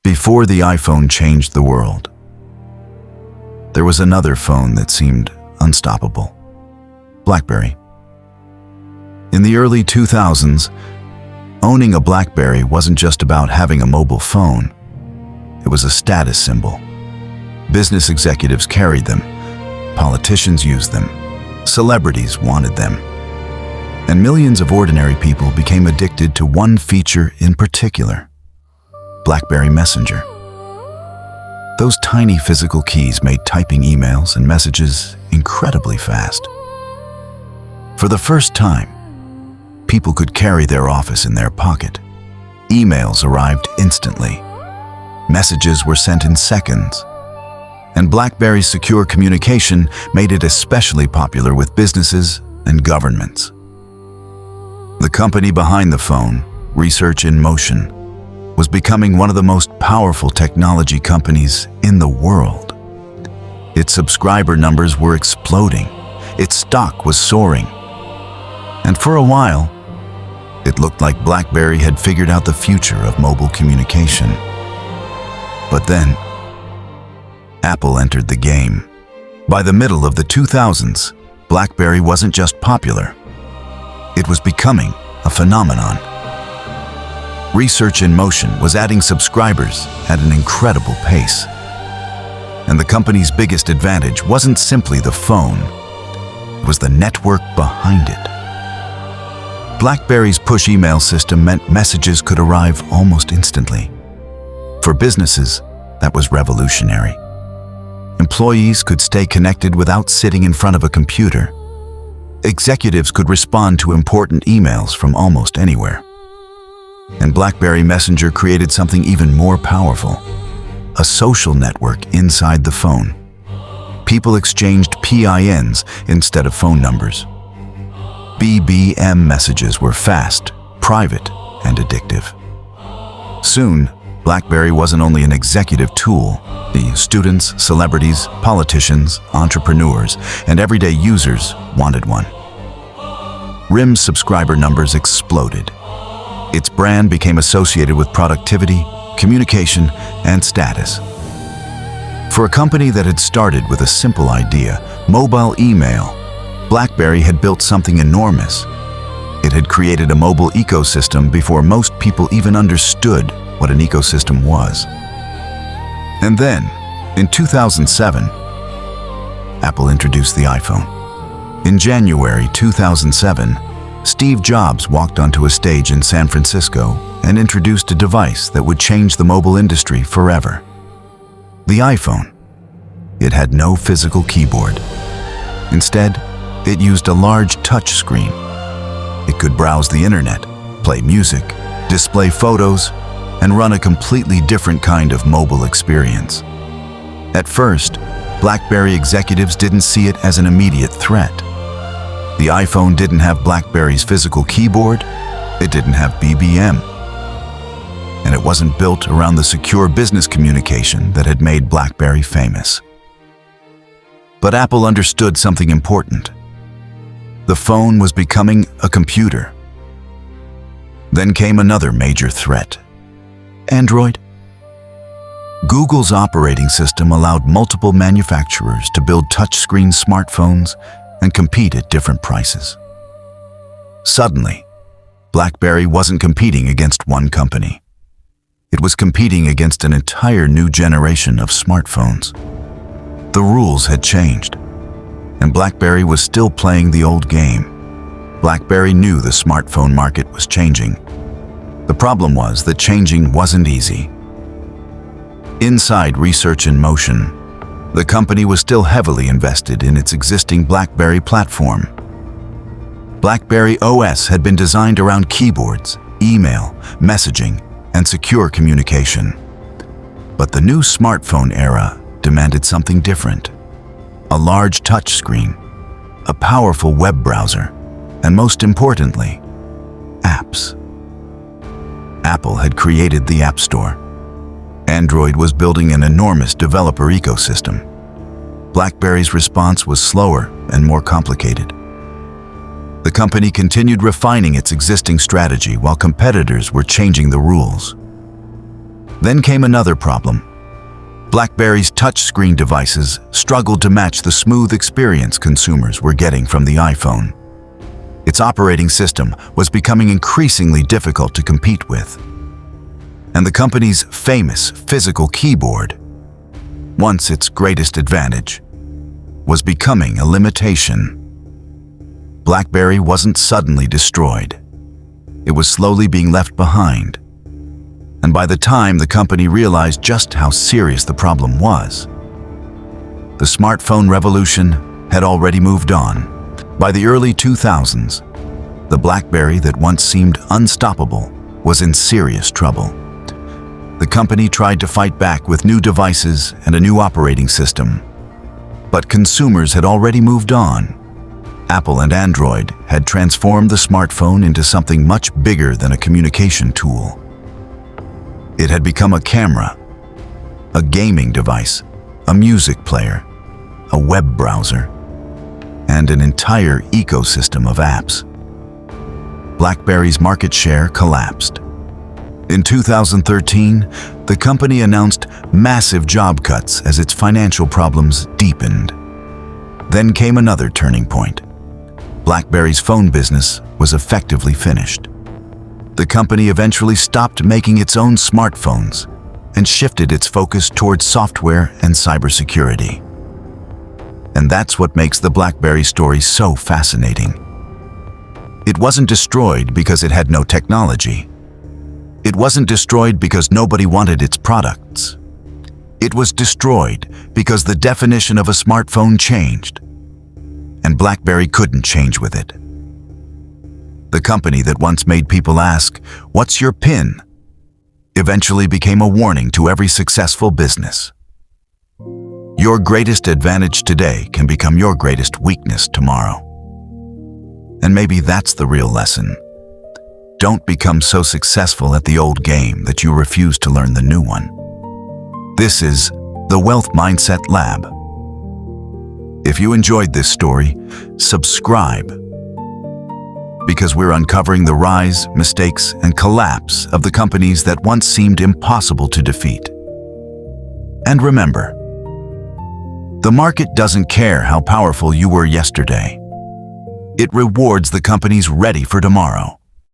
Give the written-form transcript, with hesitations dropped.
Before the iPhone changed the world, there was another phone that seemed unstoppable: BlackBerry. In the early 2000s, owning a BlackBerry wasn't just about having a mobile phone. It was a status symbol. Business executives carried them, politicians used them, celebrities wanted them, and millions of ordinary people became addicted to one feature in particular: BlackBerry Messenger. Those tiny physical keys made typing emails and messages incredibly fast. For the first time, people could carry their office in their pocket. Emails arrived instantly. Messages were sent in seconds. And BlackBerry's secure communication made it especially popular with businesses and governments. The company behind the phone, Research in Motion, was becoming one of the most powerful technology companies in the world. Its subscriber numbers were exploding. Its stock was soaring. And for a while, it looked like BlackBerry had figured out the future of mobile communication. But then, Apple entered the game. By the middle of the 2000s, BlackBerry wasn't just popular. It was becoming a phenomenon. Research in Motion was adding subscribers at an incredible pace. And the company's biggest advantage wasn't simply the phone, it was the network behind it. BlackBerry's push email system meant messages could arrive almost instantly. For businesses, that was revolutionary. Employees could stay connected without sitting in front of a computer. Executives could respond to important emails from almost anywhere. And BlackBerry Messenger created something even more powerful: a social network inside the phone. People exchanged PINs instead of phone numbers. BBM messages were fast, private, and addictive. Soon, BlackBerry wasn't only an executive tool. The students, celebrities, politicians, entrepreneurs, and everyday users wanted one. RIM's subscriber numbers exploded. Its brand became associated with productivity, communication, and status. For a company that had started with a simple idea, mobile email, BlackBerry had built something enormous. It had created a mobile ecosystem before most people even understood what an ecosystem was. And then, in 2007, Apple introduced the iPhone. In January 2007, Steve Jobs walked onto a stage in San Francisco and introduced a device that would change the mobile industry forever: the iPhone. It had no physical keyboard. Instead, it used a large touch screen. It could browse the internet, play music, display photos, and run a completely different kind of mobile experience. At first, BlackBerry executives didn't see it as an immediate threat. The iPhone didn't have BlackBerry's physical keyboard, it didn't have BBM, and it wasn't built around the secure business communication that had made BlackBerry famous. But Apple understood something important. The phone was becoming a computer. Then came another major threat: Android. Google's operating system allowed multiple manufacturers to build touchscreen smartphones and compete at different prices. Suddenly, BlackBerry wasn't competing against one company. It was competing against an entire new generation of smartphones. The rules had changed, and BlackBerry was still playing the old game. BlackBerry knew the smartphone market was changing. The problem was that changing wasn't easy. Inside Research in Motion, the company was still heavily invested in its existing BlackBerry platform. BlackBerry OS had been designed around keyboards, email, messaging, and secure communication. But the new smartphone era demanded something different: a large touchscreen, a powerful web browser, and most importantly, apps. Apple had created the App Store. Android was building an enormous developer ecosystem. BlackBerry's response was slower and more complicated. The company continued refining its existing strategy while competitors were changing the rules. Then came another problem. BlackBerry's touchscreen devices struggled to match the smooth experience consumers were getting from the iPhone. Its operating system was becoming increasingly difficult to compete with. And the company's famous physical keyboard, once its greatest advantage, was becoming a limitation. BlackBerry wasn't suddenly destroyed. It was slowly being left behind. And by the time the company realized just how serious the problem was, the smartphone revolution had already moved on. By the early 2000s, the BlackBerry that once seemed unstoppable was in serious trouble. The company tried to fight back with new devices and a new operating system. But consumers had already moved on. Apple and Android had transformed the smartphone into something much bigger than a communication tool. It had become a camera, a gaming device, a music player, a web browser, and an entire ecosystem of apps. BlackBerry's market share collapsed. In 2013, the company announced massive job cuts as its financial problems deepened. Then came another turning point. BlackBerry's phone business was effectively finished. The company eventually stopped making its own smartphones and shifted its focus towards software and cybersecurity. And that's what makes the BlackBerry story so fascinating. It wasn't destroyed because it had no technology. It wasn't destroyed because nobody wanted its products. It was destroyed because the definition of a smartphone changed, and BlackBerry couldn't change with it. The company that once made people ask, "What's your PIN?" eventually became a warning to every successful business. Your greatest advantage today can become your greatest weakness tomorrow. And maybe that's the real lesson. Don't become so successful at the old game that you refuse to learn the new one. This is the Wealth Mindset Lab. If you enjoyed this story, subscribe, because we're uncovering the rise, mistakes, and collapse of the companies that once seemed impossible to defeat. And remember, the market doesn't care how powerful you were yesterday. It rewards the companies ready for tomorrow.